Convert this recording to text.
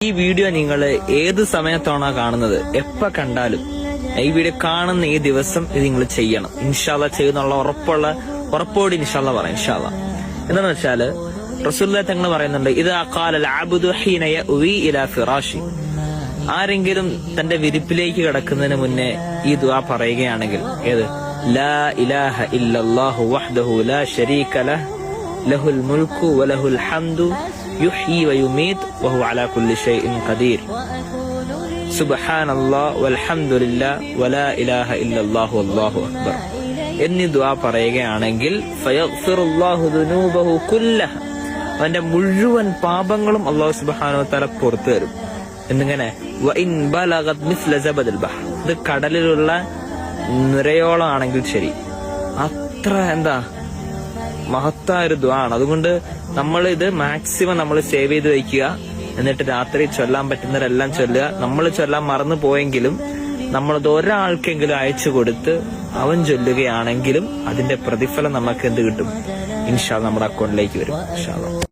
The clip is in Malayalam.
ഈ വീഡിയോ നിങ്ങൾ ഏത് സമയത്താണോ കാണുന്നത്, എപ്പോ കണ്ടാലും ഈ വീഡിയോ കാണുന്ന ഈ ദിവസം ഇത് നിങ്ങൾ ചെയ്യണം. ഇൻഷാല്ല ചെയ്യുന്നുള്ള ഉറപ്പോട് ഇൻഷാല്ല പറയാം. ഇൻഷാല്ല എന്താണെന്ന് വെച്ചാല് റസൂലുള്ളാഹി തങ്ങൾ പറയുന്നുണ്ട്, ഇദാ ഖാലൽ അബ്ദു ഹീന യഅ്വി ഇലാ ഫിറാശി, ആരെങ്കിലും തന്റെ വിരിപ്പിലേക്ക് കിടക്കുന്നതിന് മുന്നേ ഈ ദുആ പറയുകയാണെങ്കിൽ, ഏത് ലാ ഇലാഹ ഇല്ലല്ലാഹു വഹ്ദഹു ലാ ശരീക ലഹ് ലഹുൽ മുൽക്കു വലഹുൽ ഹംദു യുഹ്യി വയുമീത് വഹുവ അലാ കുല്ലി ഷൈഇൻ ഖദീർ സുബ്ഹാനല്ലാഹ് വൽഹംദുലില്ലാഹ് വലാ ഇലാഹ ഇല്ലല്ലാഹു വല്ലാഹു അക്ബർ എന്നീ ദുആ പറയുകയാണെങ്കിൽ ഫയഗ്ഫിറുല്ലാഹു ദുനൂബഹു കുല്ലഹ, അവന്റെ മുഴുവൻ പാപങ്ങളും അല്ലാഹു സുബ്ഹാനഹു വ തആല പുറത്തു തരും. എന്നിങ്ങനെ വഇൻ ബലഗത് മിസ്ല സബദൽ ബഹർ, ഇത് കടലിലുള്ള നിറയോളം ആണെങ്കിൽ ശരി, അത്ര മഹത്തായ ഒരു ദുആ ആണ്. അതുകൊണ്ട് നമ്മൾ ഇത് മാക്സിമം നമ്മൾ സേവ് ചെയ്ത് വയ്ക്കുക. എന്നിട്ട് രാത്രി ചൊല്ലാൻ പറ്റുന്നവരെല്ലാം ചൊല്ലുക. നമ്മൾ ചൊല്ലാൻ മറന്നു പോയെങ്കിലും നമ്മളത് ഒരാൾക്കെങ്കിലും അയച്ചു കൊടുത്ത് അവൻ ചൊല്ലുകയാണെങ്കിലും അതിന്റെ പ്രതിഫലം നമുക്ക് എന്ത് കിട്ടും? ഇൻഷാ അല്ലാഹ് നമ്മുടെ അക്കൗണ്ടിലേക്ക് വരും. ഇൻഷാ അല്ലാഹ്.